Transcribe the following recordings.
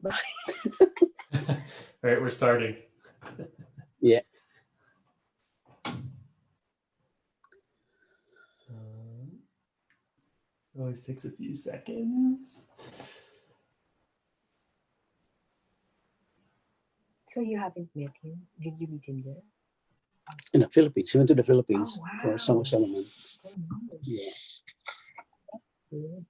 All right, we're starting. Yeah. Always takes a few seconds. So you haven't met him? Did you meet him there? In the Philippines. He went to the Philippines Oh, wow. for Summer Solomon. Oh, nice. Yeah. Good.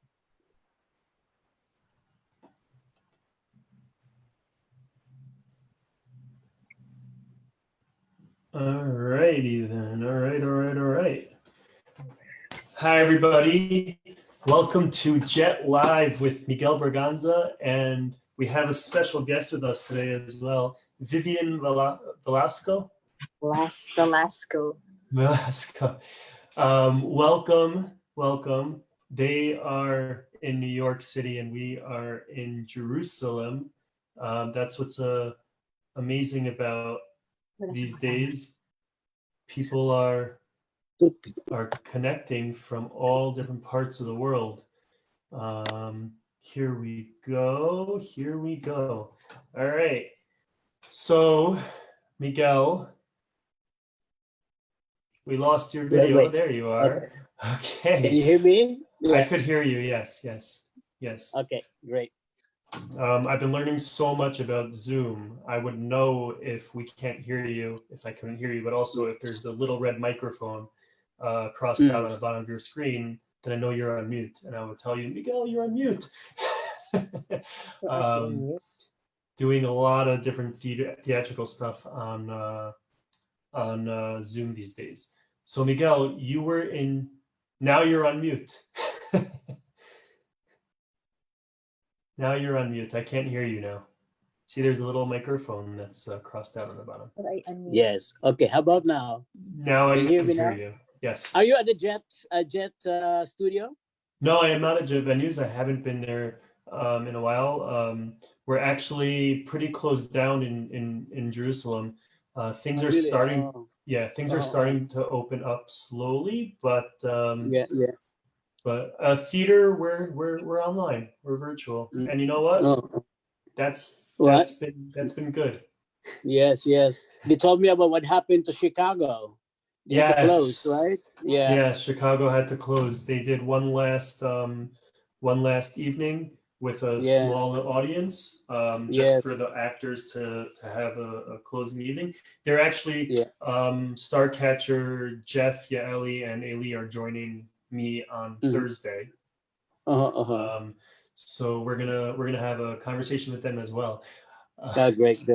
All righty then. All right. Hi, everybody. Welcome to Jet Live with Miguel Braganza, and we have a special guest with us today as well, Vivian Velasco. Velasco. Welcome. They are in New York City, and we are in Jerusalem. That's what's amazing about these days. People are connecting from all different parts of the world. Here we go. All right. So, Miguel, we lost your video. Wait. There you are. Okay. Can you hear me? Yeah. I could hear you. Yes. Okay, great. I've been learning so much about Zoom. I would know if we can't hear you, if I couldn't hear you, but also if there's the little red microphone crossed out on the bottom of your screen, then I know you're on mute, and I will tell you, Miguel, you're on mute. Doing a lot of different theatrical stuff on Zoom these days. So Miguel, now you're on mute. Now you're on mute. I can't hear you now. See, there's a little microphone that's crossed out on the bottom. Yes. Okay. How about now? Now I can hear you. Yes. Are you at the Jet studio? No, I am not at Jet Venues. I haven't been there in a while. We're actually pretty closed down in Jerusalem. Things are starting. Yeah, things are starting to open up slowly, but But theater, we're online, we're virtual, and you know what? That's been good. Yes. They told me about what happened to Chicago. They had to close, right? Yeah, Chicago had to close. They did one last evening with a small audience, just for the actors to have a closing evening. They're actually Starcatcher, Jeff, Yaeli, and Eli are joining me on Thursday. So we're gonna have a conversation with them as well. Great.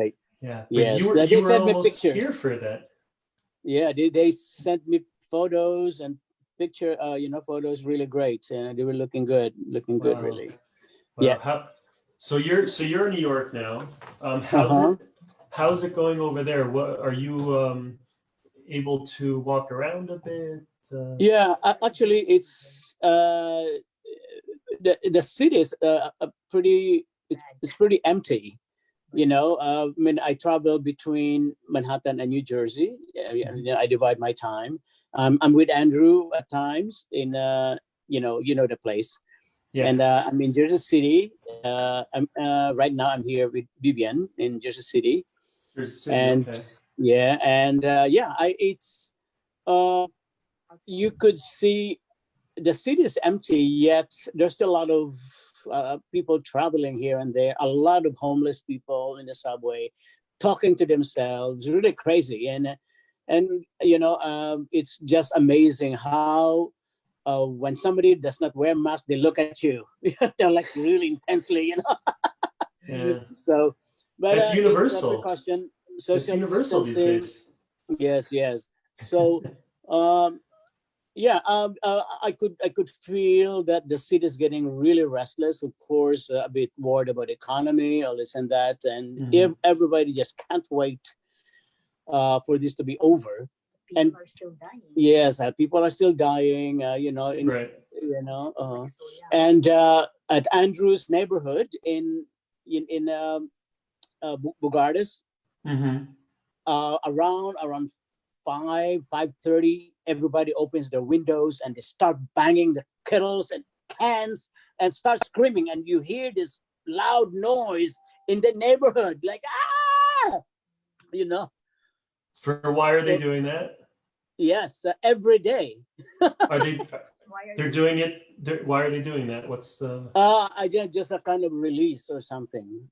Yeah. But yes. you were almost here for that. Yeah, they sent me photos and photos really great, and they were looking good really. Wow. Yeah. So you're in New York now. How's it going over there? What are you able to walk around a bit? Yeah, actually, it's the city is it's pretty empty. I mean, I travel between Manhattan and New Jersey. I divide my time. I'm with Andrew at times in the place. Yeah. And I'm in Jersey City. Right now I'm here with Vivian in Jersey City. And okay. It's you could see the city is empty, yet there's still a lot of people traveling here and there, a lot of homeless people in the subway talking to themselves, really crazy. And it's just amazing how when somebody does not wear a mask, they look at you. They're like really intensely, Yeah. So, but it's universal. It's universal these days. Yes. So, I could feel that the city is getting really restless. Of course, a bit worried about the economy, all this and that, and everybody just can't wait for this to be over. People are still dying. Yes, people are still dying. Right. And at Andrew's neighborhood in Bugardis, around 5:30, everybody opens their windows and they start banging the kettles and cans and start screaming, and you hear this loud noise in the neighborhood, like you know. Why are they doing that? Yes, every day. Are they? Why are They're you doing it. Why are they doing that? What's the? I just a kind of release or something.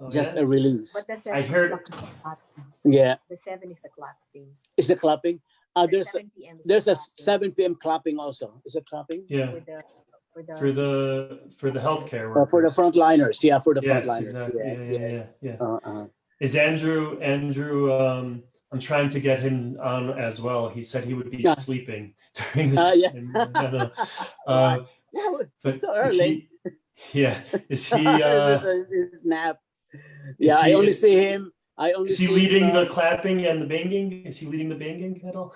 Oh, Just yeah? a release. But the I 7 heard- o'clock is the clapping. Yeah, The 7 is the clapping. it's the clapping. The There's 7 p.m. is there's the a clapping 7 p.m. clapping also. Is it clapping? Yeah. for the For the healthcare workers. For the frontliners, yeah, for the Yes, frontliners. exactly. Yes. Yeah. Uh-uh. Is Andrew? I'm trying to get him on as well. He said he would be Yeah. sleeping during this. Yeah. I don't know. Wow, But it's so is early. he? Yeah. Is he? His nap. Yeah, he- I only is- see him. Is he leading the clapping and the banging? Is he leading the banging at all?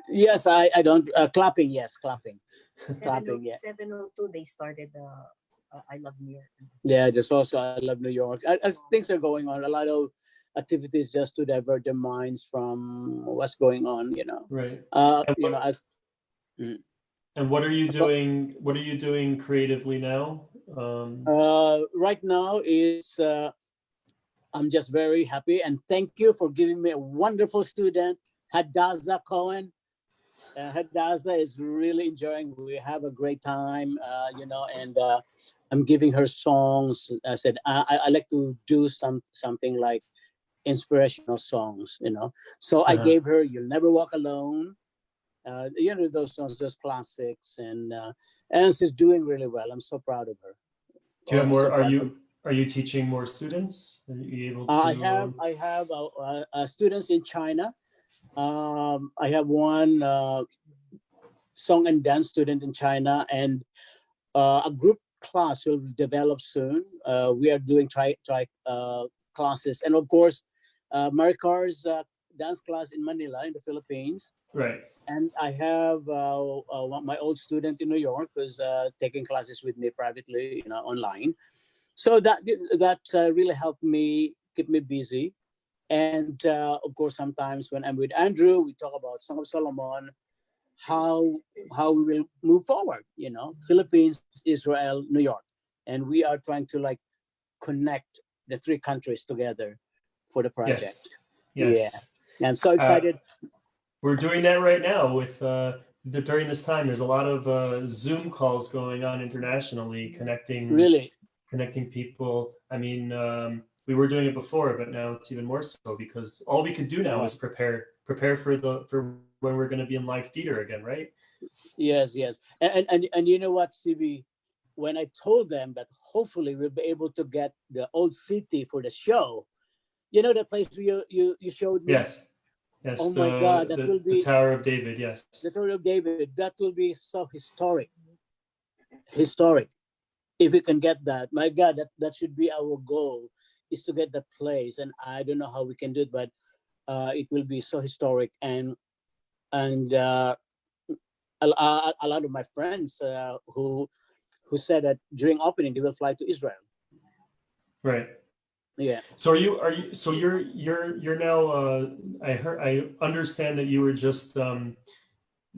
Yes, I don't clapping. Yes, clapping. 7:02 they started the I Love New York. Yeah, just also I love New York. As things are going on, a lot of activities just to divert their minds from what's going on. Right. As And what are you doing? What are you doing creatively now? right now is I'm just very happy and thank you for giving me a wonderful student, Hadassah Cohen. Hadassah is really enjoying. We have a great time, and I'm giving her songs. I said I like to do something like inspirational songs, So I gave her "You'll Never Walk Alone." Those songs, those classics, and she's doing really well. I'm so proud of her. Do you have more? So Are you teaching more students? Are you able to? I have students in China. I have one song and dance student in China, and a group class will develop soon. We are doing try classes, and of course, Marikar's dance class in Manila, in the Philippines. Right. And I have my old student in New York who's taking classes with me privately, online. So that really helped me keep me busy. And of course, sometimes when I'm with Andrew, we talk about Song of Solomon, how we will move forward. Philippines, Israel, New York, and we are trying to connect the three countries together for the project. Yes. Yeah, I'm so excited. We're doing that right now with during this time. There's a lot of Zoom calls going on internationally, connecting people. I mean, we were doing it before, but now it's even more so because all we could do now is prepare for when we're going to be in live theater again, right? Yes, and you know what, CB, when I told them that hopefully we'll be able to get the old city for the show, the place where you showed me. Yes. Oh my God, that will be the Tower of David. Yes. The Tower of David. That will be so historic. Historic. If we can get that, my God, that should be our goal, is to get that place. And I don't know how we can do it, but it will be so historic. And a lot of my friends who said that during opening they will fly to Israel. Right. Yeah. So you're now. I understand that you were just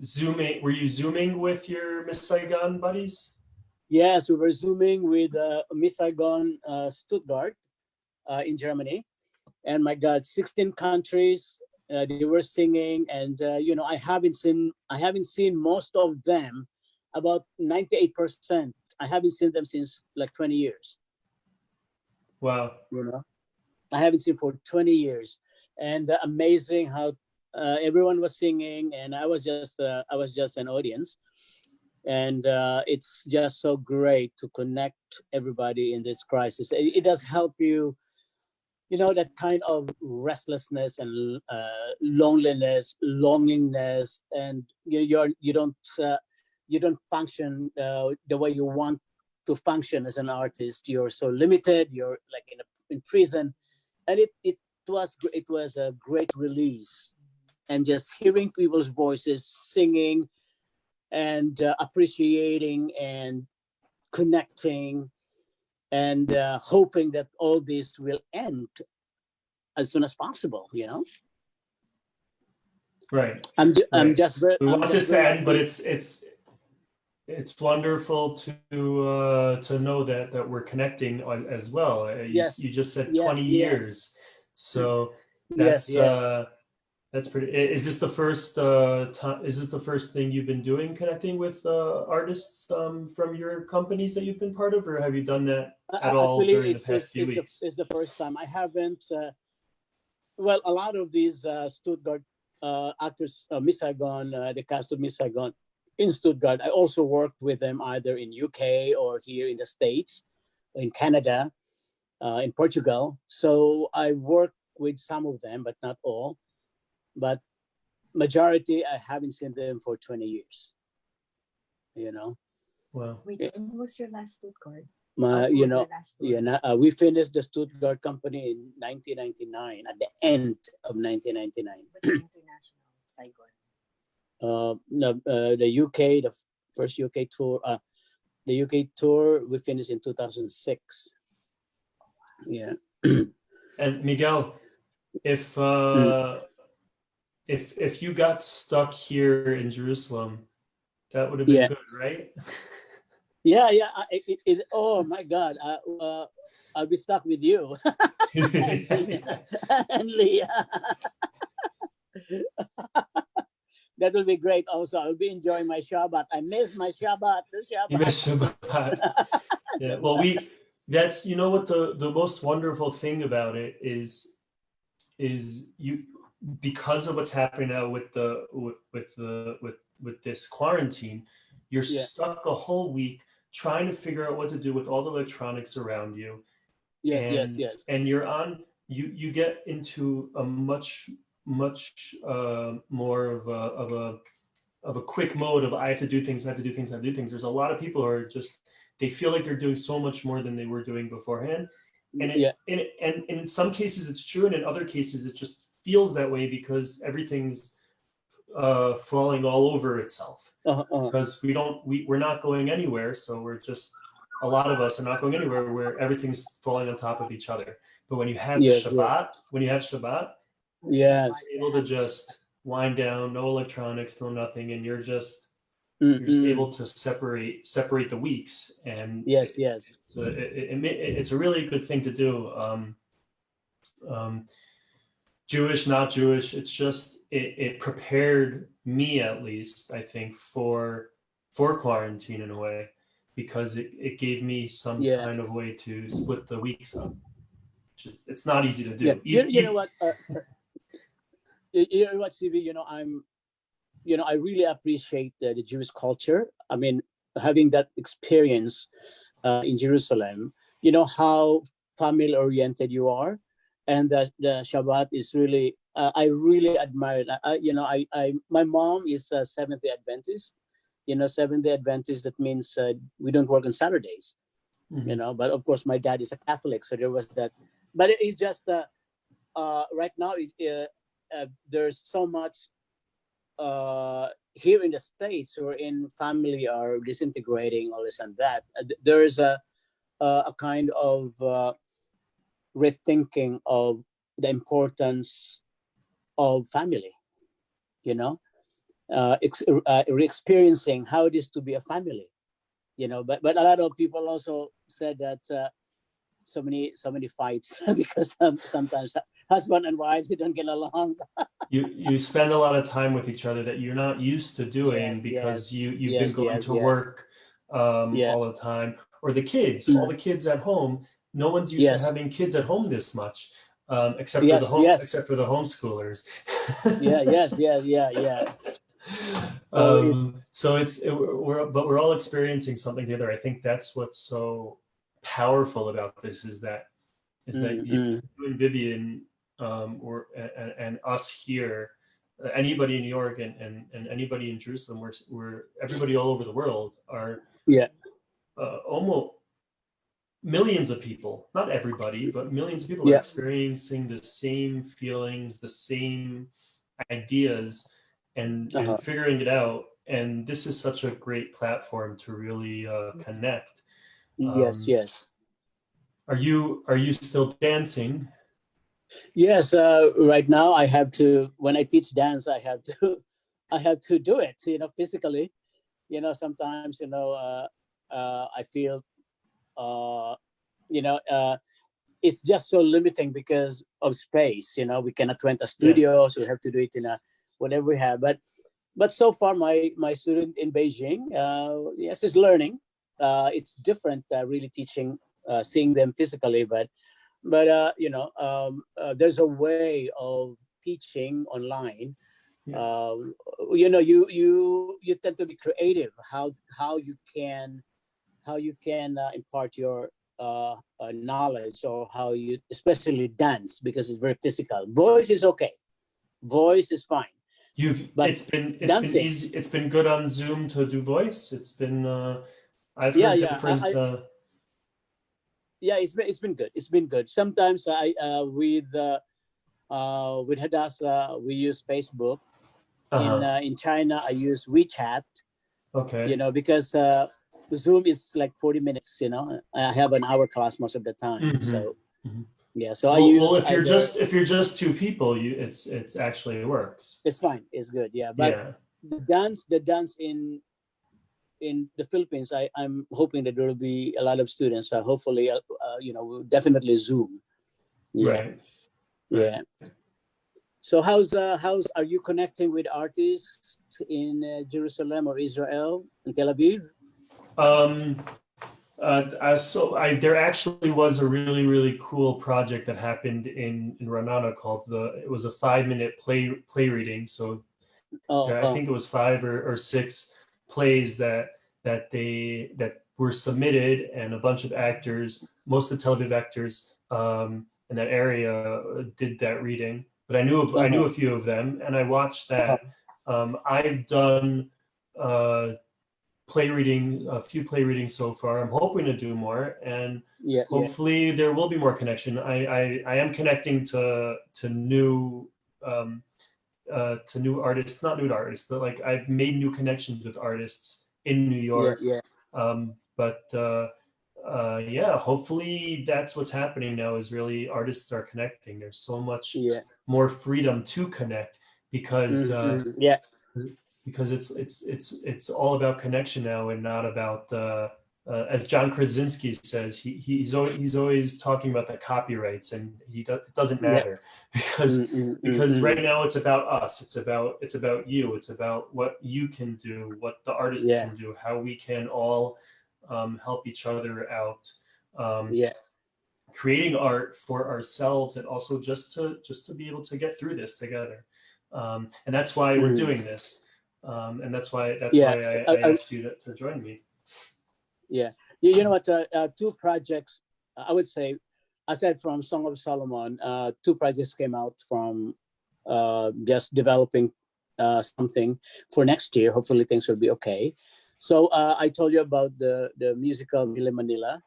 zooming. Were you zooming with your Miss Saigon buddies? Yes, we were zooming with Miss Saigon, Stuttgart, in Germany, and my God, 16 countries. They were singing, and I haven't seen most of them, about 98%. I haven't seen them since like 20 years. Wow. I haven't seen for 20 years, and amazing how everyone was singing, and I was just an audience, and it's just so great to connect everybody in this crisis. It does help you, that kind of restlessness and loneliness, longingness, and you don't function the way you want to function as an artist. You're so limited. You're like in prison, and it was a great release, and just hearing people's voices singing and appreciating and connecting and hoping that all this will end as soon as possible. Right. I'm just very. We want this to end, but it's wonderful to know that we're connecting as well. Yes. You just said Yes, 20 yes. years, so Yes, that's pretty. Is this the first is this the first thing you've been doing, connecting with artists from your companies that you've been part of, or have you done that at all actually, during the past few weeks? it's the first time. I haven't. Well, a lot of these Stuttgart actors, Miss Saigon, the cast of Miss Saigon in Stuttgart, I also worked with them either in UK or here in the States, in Canada, in Portugal. So I worked with some of them, but not all. But majority, I haven't seen them for 20 years. You know. Wow. Wait, when was your last Stuttgart? We finished the Stuttgart company in 1999, at the end of 1999. But the international Saigon. The UK, the first UK tour, the UK tour we finished in 2006. Yeah. And Miguel, if you got stuck here in Jerusalem, that would have been good, right? Yeah. Oh my God, I'll be stuck with you and Leah. That will be great. Also, I'll be enjoying my Shabbat. I miss my Shabbat. You miss Shabbat. Yeah. Well, that's, you know what, the most wonderful thing about it is you, because of what's happening now with this quarantine, you're stuck a whole week trying to figure out what to do with all the electronics around you. Yes. And you get into a much more of a quick mode of, I have to do things. There's a lot of people who are just, they feel like they're doing so much more than they were doing beforehand. And in some cases it's true, and in other cases it just feels that way because everything's falling all over itself. Because we're not going anywhere, so we're just, a lot of us are not going anywhere, where everything's falling on top of each other. But when you have Shabbat, you're able to just wind down, no electronics, no nothing, and you're just able to separate the weeks. And it's a really good thing to do. Jewish, not Jewish, it's just it prepared me, at least I think, for quarantine in a way, because it gave me some kind of way to split the weeks up. It's not easy to do. You know what? You know what, CV? I really appreciate the Jewish culture. I mean, having that experience in Jerusalem, you know how family oriented you are, and the Shabbat is really. I really admire that. My mom is a Seventh-day Adventist. Seventh-day Adventist. That means we don't work on Saturdays. Mm-hmm. But of course, my dad is a Catholic, so there was that. But it's just right now. There's so much here in the States, or in family are disintegrating, all this and that. There is a kind of rethinking of the importance of family. Re-experiencing how it is to be a family. But a lot of people also said that so many fights because sometimes husband and wives, they don't get along. you spend a lot of time with each other that you're not used to doing, because you've been going to work all the time, or the kids, all the kids at home. No one's used to having kids at home this much, except for the homeschoolers. But we're all experiencing something together. I think that's what's so powerful about this, is that you and Vivian, and us here, anybody in New York and anybody in Jerusalem, we're everybody all over the world are almost millions of people, not everybody, but millions of people are experiencing the same feelings, the same ideas, and figuring it out. And this is such a great platform to really connect. Yes. Are you still dancing? Yes. Right now, I have to. When I teach dance, I have to do it. Physically, sometimes, I feel, you know, it's just so limiting because of space. We cannot rent a studio, so we have to do it in a whatever we have. But so far, my student in Beijing, yes, is learning. It's different, really teaching, seeing them physically, but there's a way of teaching online. Yeah. You tend to be creative. How you can impart your knowledge, or how you especially dance, because it's very physical. Voice is okay. Voice is fine. But It's been dancing, easy. It's been good on Zoom to do voice. It's been I've yeah, heard yeah. different. Yeah, it's been good. It's been good. Sometimes with Hadassah we use Facebook. In China I use WeChat. Okay. Because Zoom is like 40 minutes. I have an hour class most of the time. So yeah, so I use if you're either. just two people, it's actually works. It's fine. It's good. Yeah, but Yeah. the dance in the Philippines, I'm hoping that there will be a lot of students. Hopefully, we'll definitely Zoom. Yeah, Right. yeah. So are you connecting with artists in Jerusalem or Israel and Tel Aviv? There actually was a really, really cool project that happened in Ranana called it was a 5-minute play reading. So I think it was 5 or 6 plays that were submitted, and a bunch of actors, most of the Tel Aviv actors in that area did that reading. But I knew a few of them, and I watched that. I've done a few play readings so far. I'm hoping to do more, and hopefully there will be more connection. I am connecting to new artists, not new artists, but like I've made new connections with artists in New York. Yeah, hopefully that's what's happening now, is really artists are connecting. There's so much more freedom to connect because because it's all about connection now, and not about as John Krasinski says, he's always talking about the copyrights, and it doesn't matter because right now it's about us. It's about you. It's about what you can do, what the artist can do, how we can all help each other out. Creating art for ourselves, and also just to be able to get through this together. And that's why we're doing this. And that's why I asked you to join me. Yeah, you know what? 2 projects, I would say, aside from Song of Solomon, 2 projects came out from just developing something for next year. Hopefully, things will be okay. So I told you about the musical Mili Manila.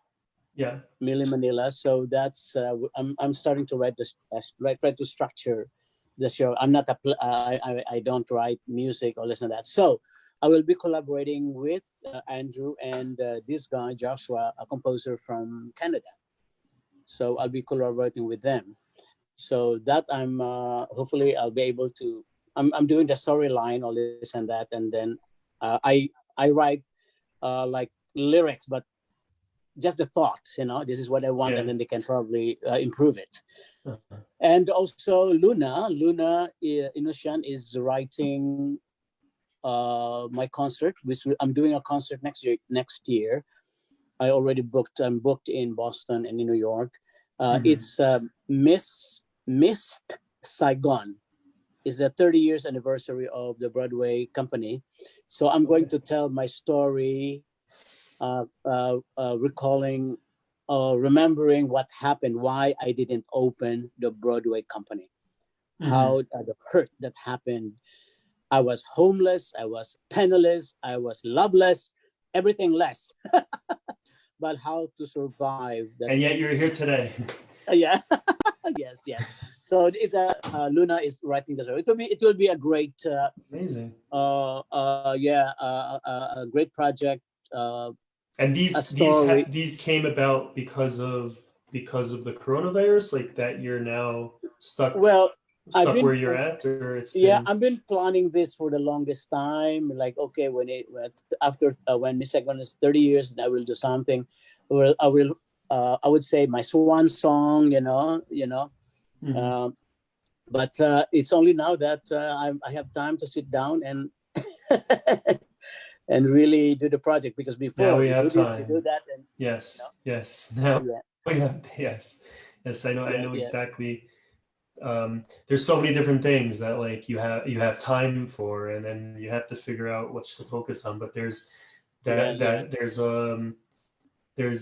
Yeah, Mili Manila. So that's I'm starting to write try to structure the show. I'm not I don't write music or listen to that. So I will be collaborating with Andrew and this guy Joshua, a composer from Canada. So I'll be collaborating with them. So that I'm hopefully I'll be able to. I'm doing the storyline, all this and that, and then I write like lyrics, but just the thought. This is what I want, and then they can probably improve it. And also Luna Inoshan is writing my concert, which I'm doing a concert next year. I already booked. I'm booked in Boston and in New York. It's Miss Saigon. It's the 30 years anniversary of the Broadway company. So I'm going to tell my story, recalling, remembering what happened, why I didn't open the Broadway company, how the hurt that happened. I was homeless, I was penniless, I was loveless, everything less. But how to survive that. And yet you're here today. Yeah. yes. So it's Luna is writing the story. It will be a great amazing. A great project. And these came about because of the coronavirus, like that you're now stuck. Well, stuck been- where you're at, or it's Yeah, been... I've been planning this for the longest time. Like, okay, after when Miss Saigon is 30 years, I will do something. Well, I would say my swan song, Mhm. But it's only now that I have time to sit down and and really do the project, because before Now we you have do this, you time. do that, and Yes, you know, yes. Now yeah, we have, yes, yes. I know yeah. exactly. There's so many different things that like you have time for, and then you have to figure out what to focus on. But there's there's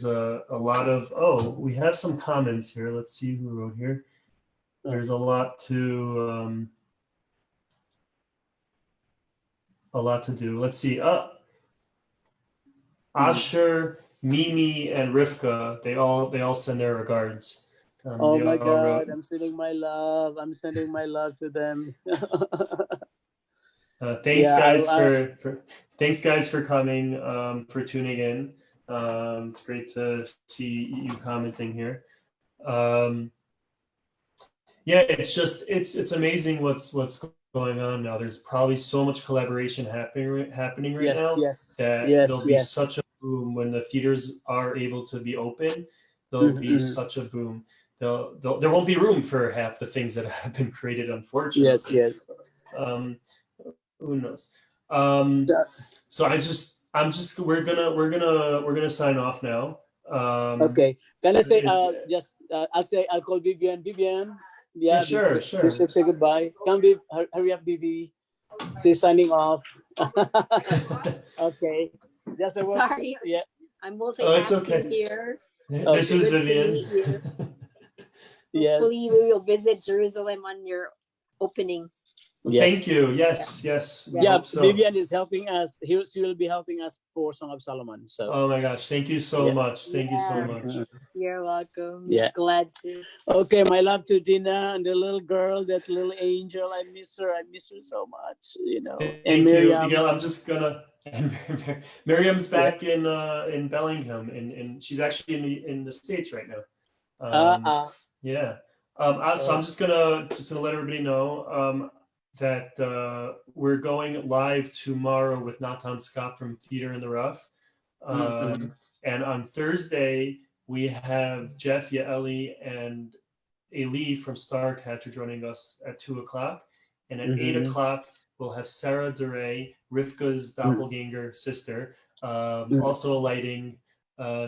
a lot of... Oh, we have some comments here. Let's see who wrote here. There's a lot to do. Let's see. Asher, Mimi, and Rivka, they all send their regards. Oh They my all God, wrote, I'm sending my love. I'm sending my love to them. thanks Yeah, guys thanks guys for coming, for tuning in. It's great to see you commenting here. Yeah, it's amazing what's going on now. There's probably so much collaboration happening right yes, now yes, that yes, there'll be yes. such a boom when the theaters are able to be open. There'll be Mhm. such a boom. There won't be room for half the things that have been created, unfortunately. Yes, yes. Who knows? So we're gonna sign off now. Okay. Can I say It's I'll call Vivian. Vivian. yeah, Yeah, sure. Bishop, say goodbye. Come, Viv, hurry up, Vivi. Say signing off. Okay. Just a word. Sorry. Yeah. I'm Oh, it's multitasking okay. here. This is Good to Vivian. meet you. Yes. Hopefully we will visit Jerusalem on your opening. Yes. Thank you. Yes, yes. we Yeah. hope so. Vivian is helping us. She will be helping us for Song of Solomon. So. Oh my gosh! Thank you so Yeah. much. Thank you so Yeah. much. You're welcome. Yeah. Glad to. Okay, my love to Gina and the little girl, that little angel. I miss her. I miss her so much. Thank And you, Miriam. Miguel. I'm just gonna... Miriam's back in Bellingham, and she's actually in the States right now. Yeah. So I'm just gonna let everybody know that we're going live tomorrow with Natan Scott from Theater in the Rough. And on Thursday, we have Jeff, Yaeli, and Eli from Starcatcher joining us at 2:00. And at 8:00, we'll have Sarah DeRay, Rivka's doppelganger sister, also lighting.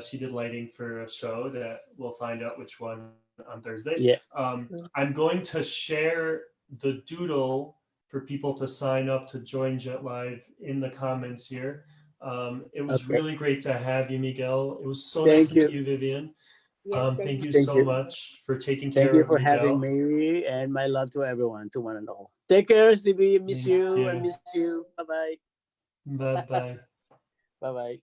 She did lighting for a show that we'll find out which one on Thursday. Yeah. I'm going to share the doodle for people to sign up to join Jet Live in the comments here. It was really great to have you, Miguel. It was so nice to meet you, Vivian. Yes, Thank you so much for taking care Thank you of for Miguel. having me, and my love to everyone, to one and all. Take care, Stevie. Miss Thank you. I you. miss you. Bye-bye. Bye-bye. Bye-bye.